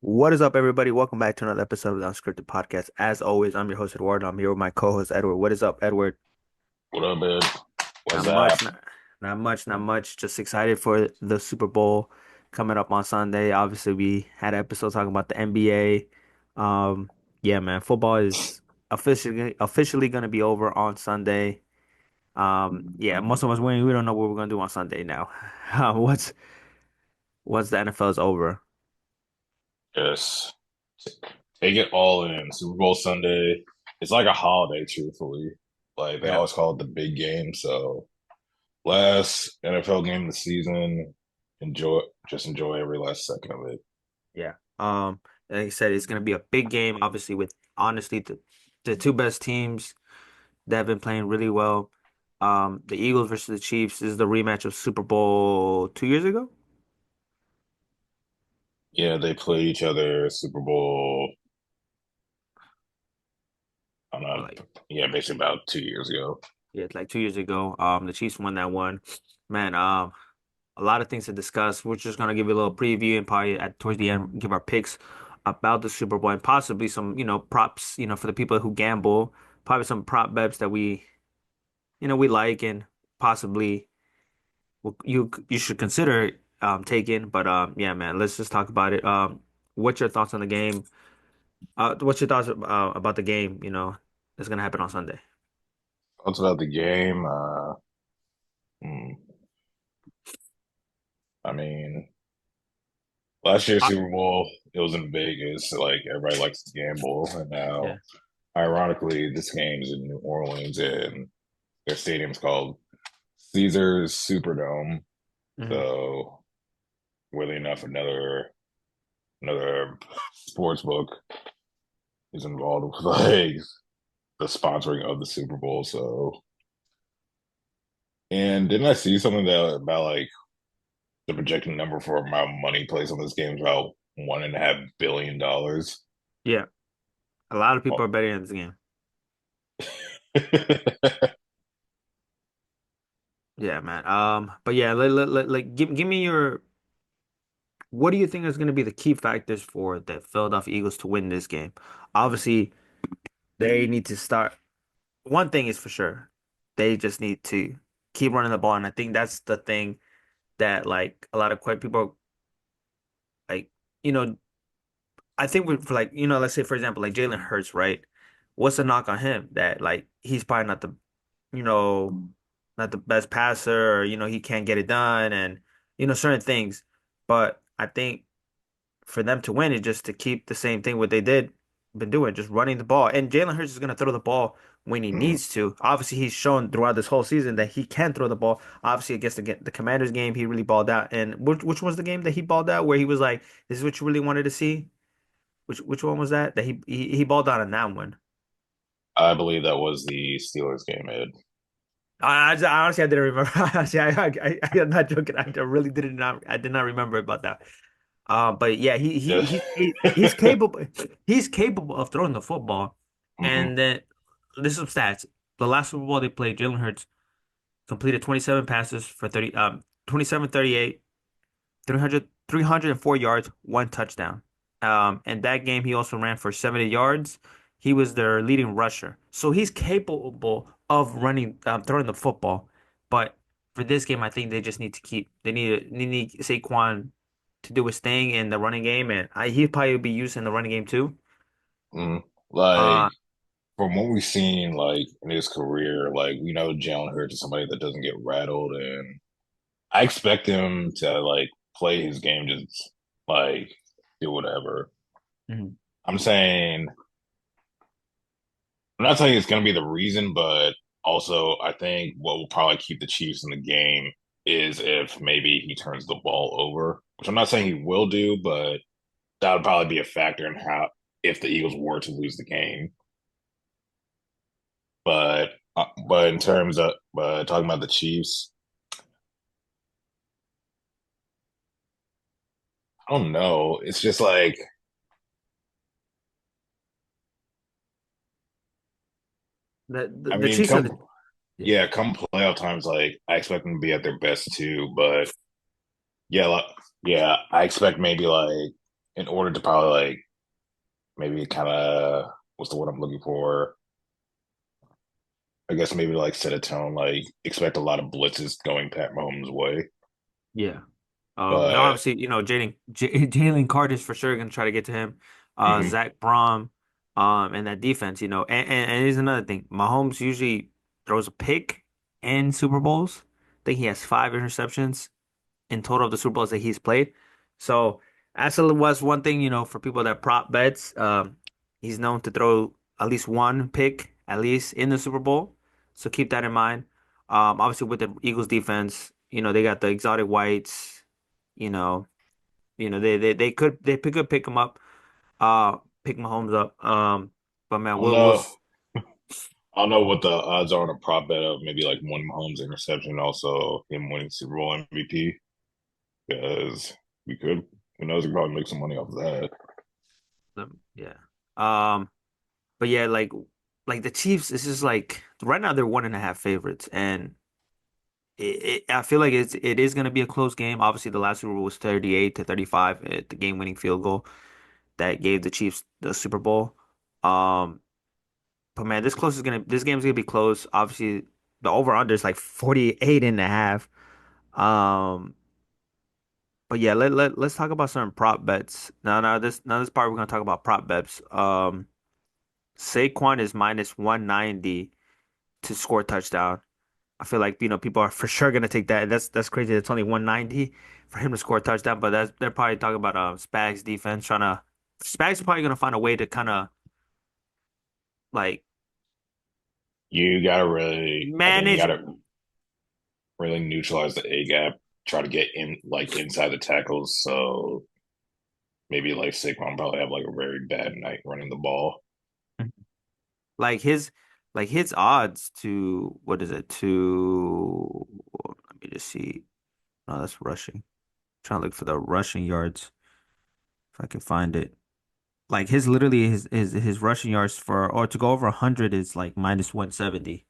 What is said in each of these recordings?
What is up, everybody? Welcome back to another episode of the Unscripted Podcast. As always, I'm your host, Eduardo. I'm here with my co-host, Edward. What is up, Edward? What up, man? Not What's up? much, not much. Just excited for the Super Bowl coming up on Sunday. Obviously, we had an episode talking about the NBA. Yeah, man, football is officially going to be over on Sunday. Yeah, most of us we don't know what we're going to do on Sunday now. Once the NFL's over. Just take it all in. Super Bowl Sunday. It's like a holiday, truthfully. Like they Yeah. always call it the big game. So last NFL game of the season. Enjoy, just enjoy every last second of it. Yeah. Like I said, it's gonna be a big game, obviously, with honestly the two best teams that have been playing really well. The Eagles versus the Chiefs is the rematch of Super Bowl 2 years ago. Yeah, they play each other Super Bowl. I'm Or not. like, Yeah, basically about 2 years ago. yeah, it's like 2 years ago. The Chiefs won that one. Man, a lot of things to discuss. We're just gonna give you a little preview and probably at towards the end give our picks about the Super Bowl and possibly some, props, for the people who gamble. Probably some prop bets that we like and possibly you should consider taking. But yeah, man, let's just talk about it. What's your thoughts on the game? What's your thoughts about the game? That's gonna happen on Sunday. Thoughts about the game? Hmm, I mean, last year's Uh, Super Bowl, it was in Vegas. So like everybody likes to gamble, and yeah. now ironically, this game's in New Orleans, and their stadium's called Caesars Superdome. Hmm. So, weirdly enough, another sports book is involved with like the sponsoring of the Super Bowl. So, and didn't I see something that about like the projected number for amount of money placed on this game is about $1.5 billion? Yeah. A lot of people are Well, betting on this game. Yeah, man. But yeah, like give me your what do you think is going to be the key factors for the Philadelphia Eagles to win this game? Obviously, they need to start. One thing is for sure, they just need to keep running the ball, and I think that's the thing that like a lot of quick people like you know I think with for like let's say for example like Jalen Hurts, right? What's the knock on him that like he's probably not the you know not the best passer or he can't get it done and certain things, but I think for them to win is just to keep the same thing what they did been doing, just running the ball. And Jalen Hurts is gonna throw the ball when he Mm, needs to. Obviously, he's shown throughout this whole season that he can throw the ball. Obviously, against the Commanders game, he really balled out. And which was the game that he balled out where he was like, "This is what you really wanted to see." Which one was that? That he balled out in that one. I believe that was the Steelers game, Ed. I honestly I didn't remember. Honestly, I'm not joking. I really did not. I did not remember about that. But yeah, he's capable. He's capable of throwing the football. Mhm. And then there's some stats. The last Super Bowl they played, Jalen Hurts completed 27 passes for 27 38, 304 yards, one touchdown. And that game he also ran for 70 yards. He was their leading rusher. So he's capable of throwing the football. But for this game, I think they just need to they need Saquon to do his thing in the running game, and he'd probably be used in the running game too. Mm. Like Uh, from what we've seen, like in his career, like we know Jalen Hurts is somebody that doesn't get rattled, and I expect him to like play his game, just like do whatever. mhm. I'm saying, I'm not saying it's going to be the reason, but also I think what will probably keep the Chiefs in the game is if maybe he turns the ball over, which I'm not saying he will do, but that would probably be a factor in how if the Eagles were to lose the game. But in terms of talking about the Chiefs, I don't know. It's just like I The mean, Chiefs are the yeah. come playoff times, like I expect them to be at their best too. But yeah, like, yeah, I expect maybe like in order to probably like maybe kind of what's the word I'm looking for? I guess maybe like set a tone, like expect a lot of blitzes going Pat Mahomes' way. Yeah. And But obviously, Jalen Carter's for sure gonna try to get to him. mhm, Zach Brom, and that defense, and here's another thing. Mahomes usually throws a pick in Super Bowls. I think he has 5 interceptions in total of the Super Bowls that he's played. So as it was one thing, for people that prop bets, he's known to throw at least one pick, at least in the Super Bowl. So keep that in mind. Obviously with the Eagles defense, they got the exotic whites, you know, they could pick him up, pick Mahomes up. But man, I don't we'll know. I don't know what the odds are on a prop bet of maybe like one Mahomes interception, also him winning Super Bowl MVP. Because we could, who knows, we could probably make some money off of that. yeah. Um, but yeah, like the Chiefs, this is like right now they're 1.5 favorites, and I feel like it is going to be a close game. Obviously, the last Super Bowl was 38-35 at the game-winning field goal that gave the Chiefs the Super Bowl. Um, but man, this game's gonna be close. Obviously, the over/under is like 48 and a half. Um, but yeah, let's talk about some prop bets. Now this part we're gonna talk about prop bets. Saquon is minus 190 to score a touchdown. I feel like, people are for sure gonna take that. That's crazy. It's only 190 for him to score a touchdown, but they're probably talking about Spags defense trying to Spags are probably gonna find a way to kind of like You gotta really, I think you manage. gotta really neutralize the A gap, try to get in like inside the tackles. So maybe like Saquon probably have like a very bad night running the ball. like his his odds to what is it to let me just see. No, that's rushing. Trying to look for the rushing yards if I can find it. Like his literally his rushing yards for or to go over 100 is like minus 170.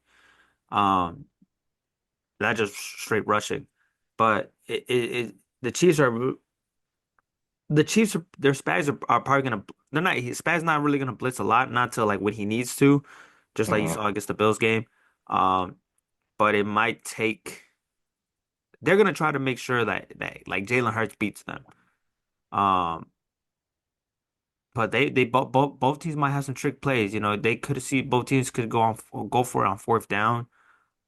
Um, Not just straight rushing. But the Chiefs are their Spags are probably gonna they're not Spags not really gonna blitz a lot, not till like when he needs to, just like you Uh-huh. saw against the Bills game. Um, but it might take they're gonna try to make sure that like Jalen Hurts beats them. Um, but they both teams might have some trick plays. They could see both teams could go for it on fourth down.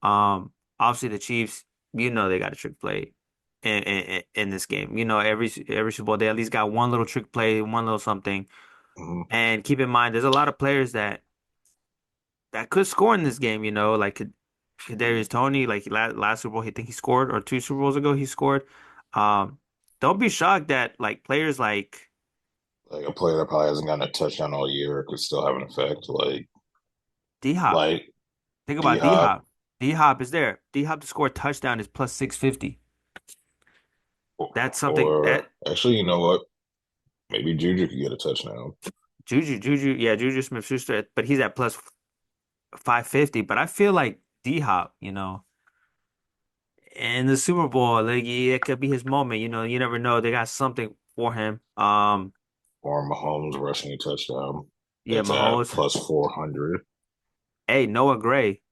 Obviously the Chiefs, they got a trick play in this game. Every Super Bowl they at least got one little trick play, one little something. Uh-huh. And keep in mind, there's a lot of players that could score in this game. Like Kadarius Toney, like last Super Bowl, he think he scored, or two Super Bowls ago he scored. Um, don't be shocked that like players Like a player that probably hasn't gotten a touchdown all year could still have an effect. D-Hop. Like Think D about Hop, D-Hop. D-Hop is there. D-Hop to score a touchdown is plus 650. That's something or that actually, you know what? Maybe Juju could get a touchdown. Juju, yeah, Juju Smith-Schuster, but he's at plus 550. But I feel like D-Hop, in the Super Bowl, like yeah, it could be his moment. You never know. They got something for him. Or Mahomes rushing a touchdown. Yeah, That's at Mahomes. plus 400. Hey, Noah Gray.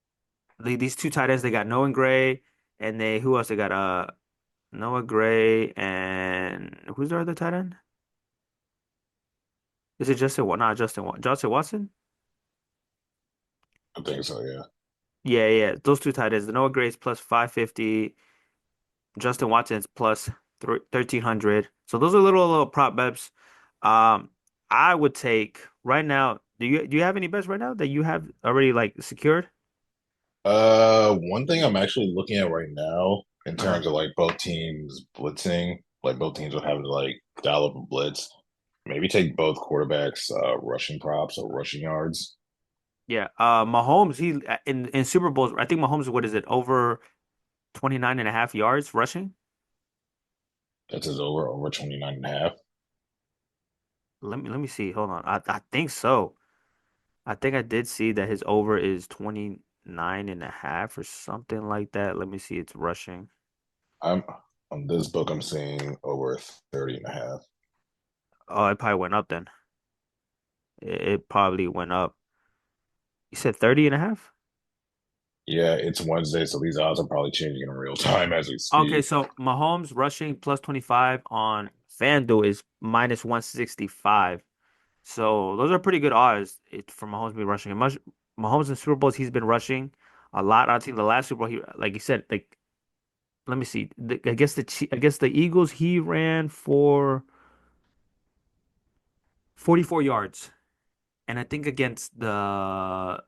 These two tight ends, they got Noah Gray, and who else? They got Noah Gray, and who's their other tight end? Is it Justin? What? Not Justin Watson? I think so, yeah. Yeah, yeah. Those two tight ends. The Noah Gray's plus 550. Justin Watson's plus 1300. So those are little prop bets. I would take right now. Do you have any bets right now that you have already like secured? One thing I'm actually looking at right now in Uh-huh. terms of like both teams blitzing, like both teams would have to like dial up a blitz. Maybe take both quarterbacks rushing props or rushing yards. Yeah. Mahomes, he in Super Bowls, I think Mahomes, what is it, over 29 and a half yards rushing? That's his over 29 and a half. Let me see. Hold on. I think so. I think I did see that his over is 29 and a half or something like that. Let me see. It's rushing. I'm on this book I'm seeing over 30 and a half. Oh, it probably went up then. It probably went up. You said 30 and a half? Yeah, it's Wednesday, so these odds are probably changing in real time as we Okay, speak. so Mahomes rushing plus 25 on FanDuel is minus 165. So those are pretty good odds for Mahomes to be rushing. And Mahomes in Super Bowls, he's been rushing a lot. I think the last Super Bowl, he like you said, like let me see. I guess the Eagles, he ran for 44 yards. And I think against the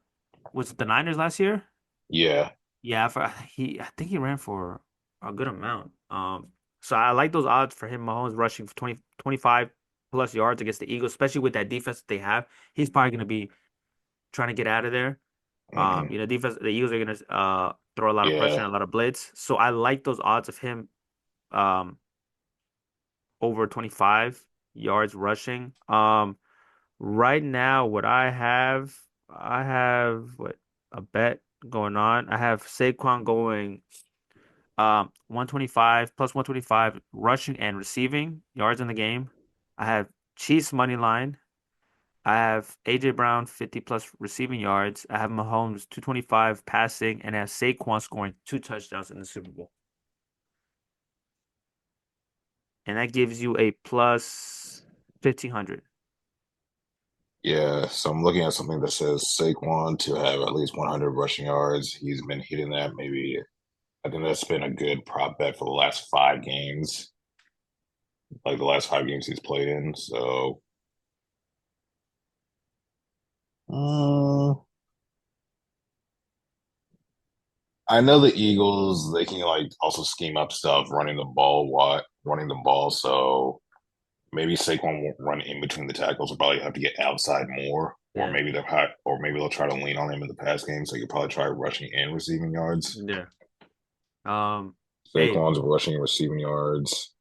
was it the Niners last year? Yeah. Yeah, I think he ran for a good amount. So I like those odds for him. Mahomes rushing for 25 plus yards against the Eagles, especially with that defense that they have. He's probably going to be trying to get out of there. Hmm. The Eagles are going to throw a lot of pressure Yeah. and a lot of blitz. So I like those odds of him um over 25 yards rushing. Right now, I have what a bet going on. I have Saquon going 125 plus 125 rushing and receiving yards in the game. I have Chiefs money line. I have AJ Brown 50 plus receiving yards. I have Mahomes 225 passing, and I have Saquon scoring 2 touchdowns in the Super Bowl. And that gives you a plus 1500. Yeah. So I'm looking at something that says Saquon to have at least 100 rushing yards. He's been hitting that maybe. I think that's been a good prop bet for the last 5 games, like the last 5 games he's played in. So, uh, I know the Eagles, they can like also scheme up stuff running the ball. So maybe Saquon won't run in between the tackles. Will probably have to get outside more, Yeah. or maybe they'll try to lean on him in the pass game. So you'll probably try rushing and receiving yards. Yeah. Um, hey, Saquon's rushing and receiving yards.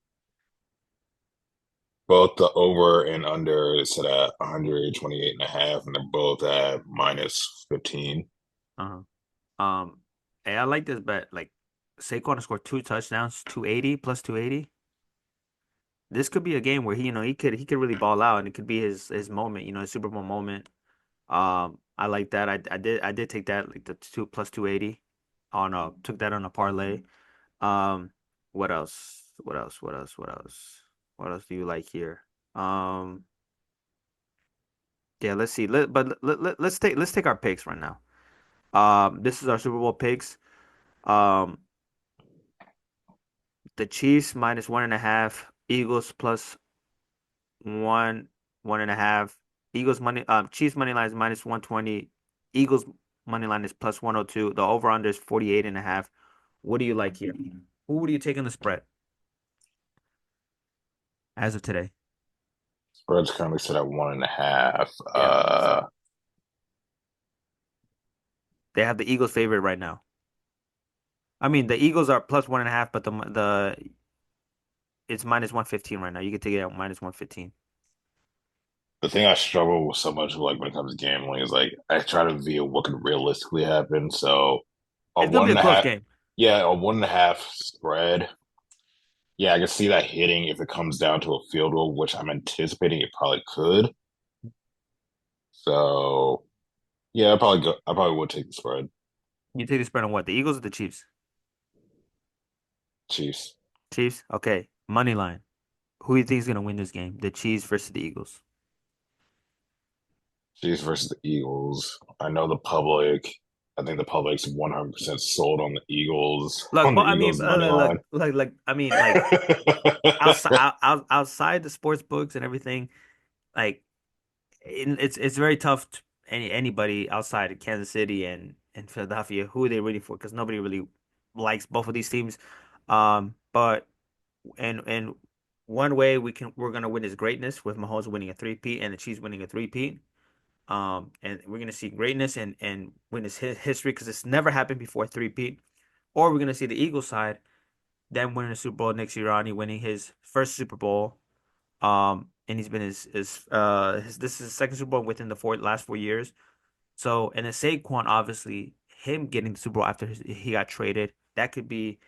Both the over and under is set at 128 and a half, and they're both at minus 15. uh-huh. Hey, I like this bet. Like Saquon to score 2 touchdowns, 280 plus 280. This could be a game where he could really ball out and it could be his moment, his Super Bowl moment. I like that. I did take that like the 2 plus 280 on took that on a parlay. Um, what else? What else? What else? What else? What else do you like here? Um, yeah, let's see. Let's take our picks right now. This is our Super Bowl picks. Um, the Chiefs minus 1.5, Eagles plus 1.5. Eagles money Chiefs money line is minus 120. Eagles money line is plus 102. The over under is 48.5. What do you like here? Who would you take in the spread as of today? Spread's currently set at 1.5. Yeah, they have the Eagles favorite right now. I mean, the Eagles are plus 1.5, but the it's minus 115 right now. You can take it at minus 115. The thing I struggle with so much, like when it comes to gambling, is like I try to view what could realistically happen. So a It's gonna one be a and a close half, game. yeah, a 1.5 spread. Yeah, I can see that hitting if it comes down to a field goal, which I'm anticipating it probably could. So yeah, I probably would take the spread. You take the spread on what? The Eagles or the Chiefs? Chiefs. Chiefs. Okay. Money line. Who do you think is gonna win this game? The Chiefs versus the Eagles. Chiefs versus the Eagles. I know the public. I think the public's 100% sold on the Eagles Look, on the but I mean, Eagles money look, line. I mean, like outside the sports books and everything, like it's very tough to anybody outside of Kansas City and Philadelphia who are they rooting for because nobody really likes both of these teams. But and one way we're gonna win is greatness with Mahomes winning a three-peat and the Chiefs winning a three-peat. And we're gonna see greatness and witness history because it's never happened before three-peat. Or we're gonna see the Eagles side, them winning the Super Bowl next year, Ronnie winning his first Super Bowl. And he's been this is his second Super Bowl within the last 4 years. So and then Saquon, obviously, him getting the Super Bowl after he got traded, that could be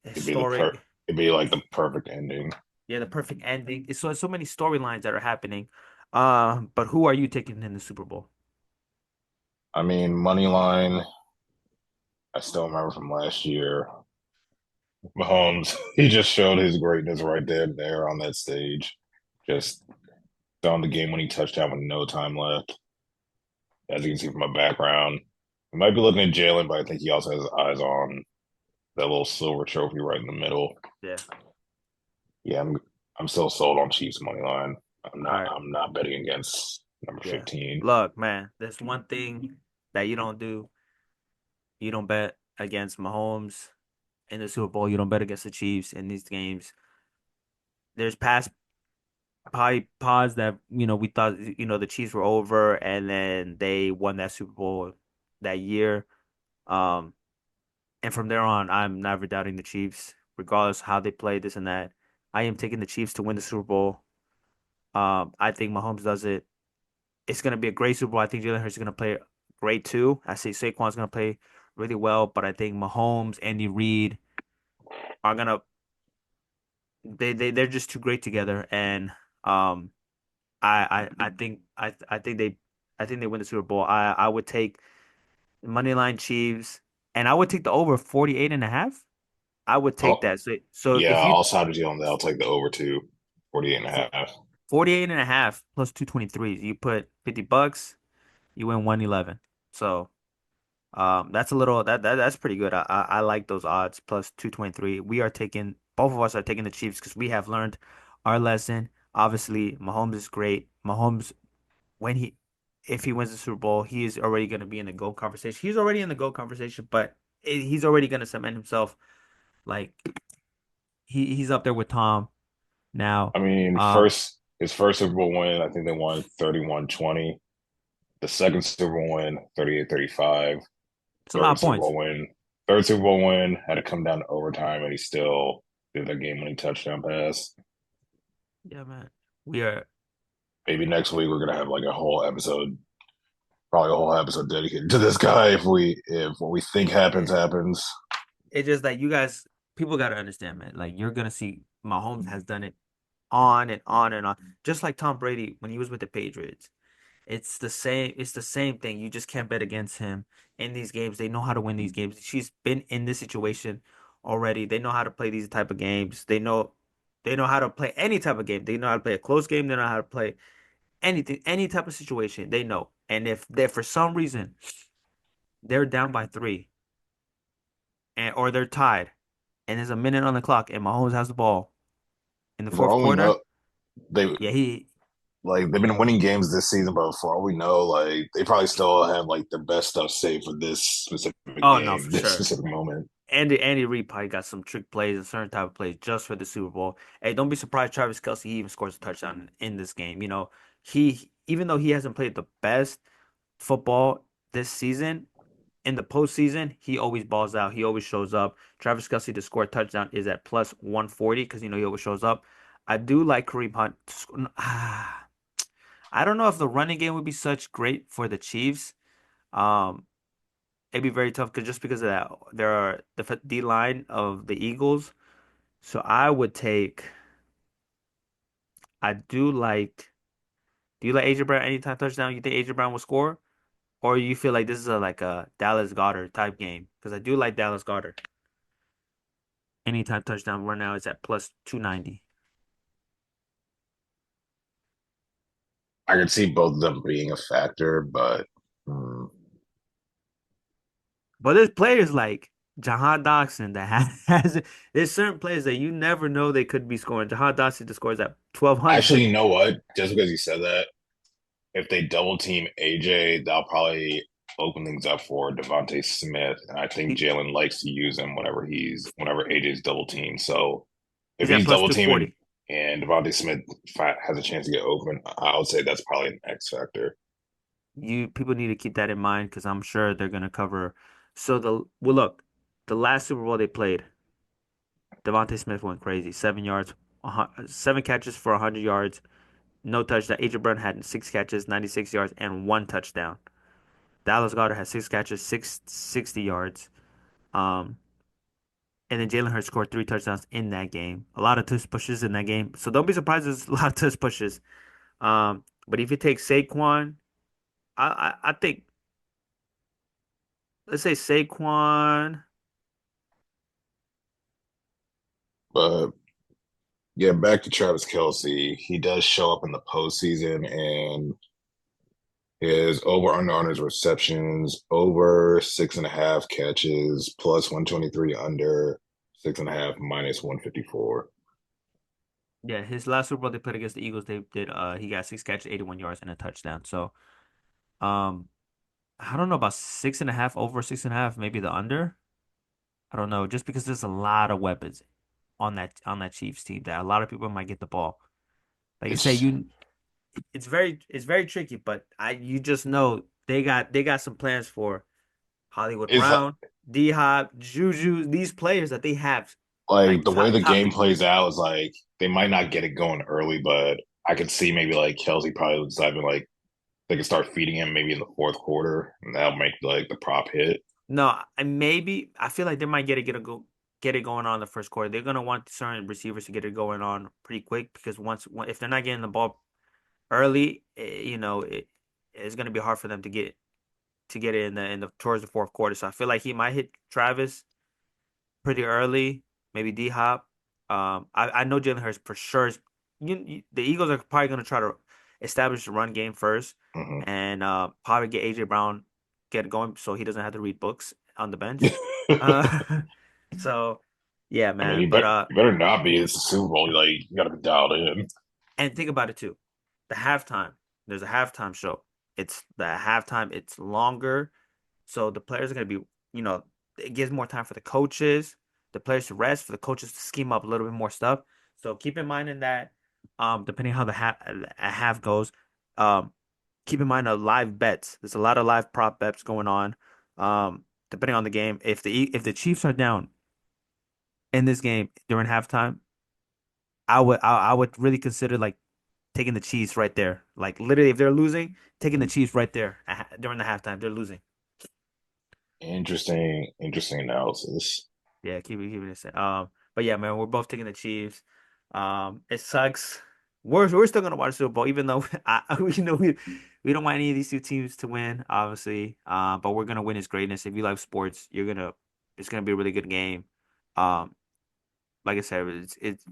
It'd be the historic. it'd be like the perfect ending. Yeah, the perfect ending. It's so many storylines that are happening. But who are you taking in the Super Bowl? I mean, money line, I still remember from last year. Mahomes, he just showed his greatness right there on that stage. Just throwing the game-winning touchdown with no time left. As you can see from my background, I might be looking at Jalen, but I think he also has eyes on that little silver trophy right in the middle. Yeah. Yeah, I'm still sold on Chiefs money line. All right. I'm not betting against number Yeah. 15. Look, man, there's one thing that you don't do. You don't bet against Mahomes in the Super Bowl. You don't bet against the Chiefs in these games. There's past probably pods that, we thought, the Chiefs were over and then they won that Super Bowl that year. Um, and from there on, I'm never doubting the Chiefs, regardless how they play this and that. I am taking the Chiefs to win the Super Bowl. I think Mahomes does it. It's gonna be a great Super Bowl. I think Jalen Hurts is gonna play great too. I say Saquon's gonna play really well, but I think Mahomes, Andy Reid are gonna they're just too great together. And um I think they win the Super Bowl. I would take money line Chiefs, and I would take the over 48 and a half. I would take Oh, that. So yeah, if you I'll side with you on that. I'll take the over to 48 and a for half. 48 and a half plus 223, you put $50, you win 111. So that's a little that's pretty good. I like those odds plus 223. We are taking both of us are taking the Chiefs because we have learned our lesson. Obviously, Mahomes is great. Mahomes, when he if he wins the Super Bowl, he is already going to be in the GOAT conversation. He's already in the GOAT conversation, but he's already going to cement himself like he's up there with Tom now. I mean, Um, his first Super Bowl win, I think they won 31-20. The second Super Bowl win, 38-35. it's a lot Third of Super points. Bowl win. Third Super Bowl win had to come down to overtime, and he still did that game-winning touchdown pass. Yeah, man. We are. Maybe next week we're gonna have like a whole episode, probably a whole episode dedicated to this guy if what we think happens Yeah. happens. It's just that you guys, people got to understand, man. Like you're gonna see, Mahomes has done it on and on and on, just like Tom Brady when he was with the Patriots. It's the same. It's the same thing. You just can't bet against him in these games. They know how to win these games. She's been in this situation already. They know how to play these type of games. They know how to play any type of game. They know how to play a close game. They know how to play anything, any type of situation. They know. And if they're for some reason they're down by three or they're tied and there's a minute on the clock and Mahomes has the ball in the For fourth all we quarter, know, they yeah, he like they've been winning games this season, but for all we know, like they probably still have like their best stuff saved for this specific oh no, game, for this sure. specific moment. Andy Reid probably got some trick plays and certain type of plays just for the Super Bowl. Hey, don't be surprised Travis Kelce even scores a touchdown in this game. He even though he hasn't played the best football this season, in the postseason, he always balls out. He always shows up. Travis Kelce to score a touchdown is at plus 140 because he always shows up. I do like Kareem Hunt. I don't know if the running game would be such great for the Chiefs. Um, it'd be very tough because just because of that, there are the D line of the Eagles. So I would take. I do like. Do you like AJ Brown anytime touchdown? You think AJ Brown will score, or you feel like this is like a Dallas Goedert type game? Because I do like Dallas Goedert. Anytime touchdown right now is at plus 290. I could see both of them being a factor, but hmm, But there's players like Jahan Dotson that has there's certain players that you never know they could be scoring. Jahan Dotson just scores at actually, 1200. you know what? Just because you said that, if they double team AJ, that'll probably open things up for Devontae Smith. And I think He, Jalen likes to use him whenever AJ's double teamed. So if he's at he's plus double teaming 240. and Devontae Smith has a chance to get open, I would say that's probably an X factor. You people need to keep that in mind because I'm sure they're gonna cover. So well look, the last Super Bowl they played, Devontae Smith went crazy. 7 yards, 7 catches for 100 yards, no touchdown. AJ Brown had 6 catches, 96 yards, and one touchdown. Dallas Goedert had 6 catches, 60 yards. Um, and then Jalen Hurts scored 3 touchdowns in that game. A lot of tush pushes in that game. So don't be surprised there's a lot of tush pushes. But if you take Saquon, I think let's say Saquon. But yeah, back to Travis Kelce. He does show up in the postseason, and his over under on his receptions over 6.5 catches plus 123 under 6.5 minus 154. Yeah, his last Super Bowl they played against the Eagles, they did he got 6 catches, 81 yards, and a touchdown. So um I don't know about 6.5 over 6.5, maybe the under. I don't know, just because there's a lot of weapons on that Chiefs team that a lot of people might get the ball. Like you say, It's it's very tricky, but I you just know they got some plans for Hollywood it's Brown, D Hop, Juju, these players that they have like like the way the top. game plays out is like they might not get it going early, but I could see maybe like Kelsey probably deciding like they can start feeding him maybe in the fourth quarter, and that'll make like the prop hit. No, maybe I feel like they might get it going on in the first quarter. They're gonna want certain receivers to get it going on pretty quick because if they're not getting the ball early, it's gonna be hard for them to get it in the towards the fourth quarter. So I feel like he might hit Travis pretty early, maybe D Hop. I know Jalen Hurts for sure. The Eagles are probably going to try to establish the run game first, Mhm. and probably get AJ Brown get going so he doesn't have to read books on the bench. Uh, so yeah, I mean, man. But you better not be. It's the Super Bowl. Like you got to be dialed in. and think about it too. The halftime, there's a halftime show. It's the halftime. It's longer. So the players are going to be, it gives more time for the coaches, the players to rest, for the coaches to scheme up a little bit more stuff. So keep in mind in that, depending how the half goes, um, keep in mind the live bets. There's a lot of live prop bets going on. Depending on the game, if the Chiefs are down in this game during halftime, I would really consider like taking the Chiefs right there. Like literally, if they're losing, taking the Chiefs right there during the halftime. They're losing. Interesting analysis. Yeah, keep it the same. But yeah, man, we're both taking the Chiefs. It sucks. We're still gonna watch the Super Bowl, even though we don't want any of these two teams to win, obviously. But we're gonna win his greatness. If you like sports, it's gonna be a really good game. Um, like I said, it's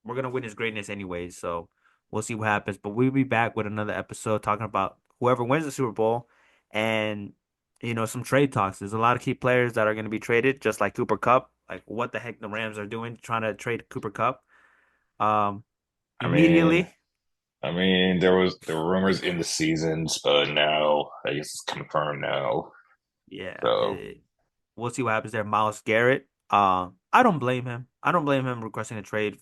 we're gonna win his greatness anyways. So we'll see what happens. But we'll be back with another episode talking about whoever wins the Super Bowl and some trade talks. There's a lot of key players that are gonna be traded, just like Cooper Cup. Like what the heck the Rams are doing, trying to trade Cooper Cup. Um, I mean, immediately, there were rumors in the seasons, but now I guess it's confirmed now. yeah. So We'll see what happens there. Miles Garrett. I don't blame him. I don't blame him requesting a trade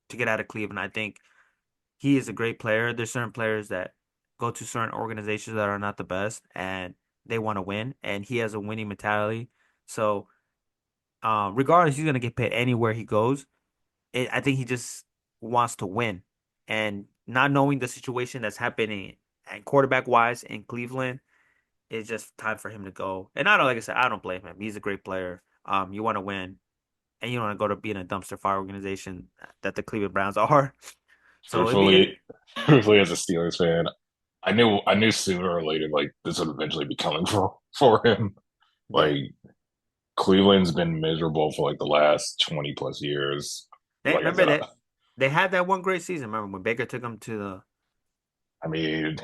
to get out of Cleveland. I think he is a great player. There's certain players that go to certain organizations that are not the best and they want to win, and he has a winning mentality. So, regardless, he's gonna get paid anywhere he goes. I think he just wants to win, and not knowing the situation that's happening and quarterback wise in Cleveland, it's just time for him to go. And I don't, like I said, I don't blame him. He's a great player. You want to win, and you don't want to go to be in a dumpster fire organization that the Cleveland Browns are. So it'd be truthfully, truthfully, as a Steelers fan, I knew sooner or later like this would eventually be coming for him. yeah. Like Cleveland's been miserable for like the last 20 plus years. They Like I remember said, that they had that one great season. Remember when Baker took them to the I mean,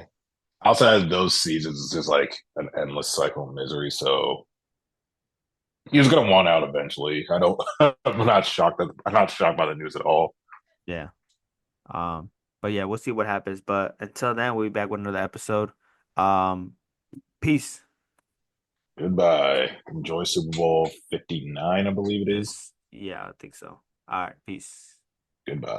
outside of those seasons, it's just like an endless cycle of misery. So he's gonna want out eventually. I don't. I'm not shocked by the news at all. yeah. But yeah, we'll see what happens. But until then, we'll be back with another episode. Um, Peace. Goodbye. Enjoy Super Bowl 59, I believe it is. Yeah, I think so. All right, peace. Goodbye.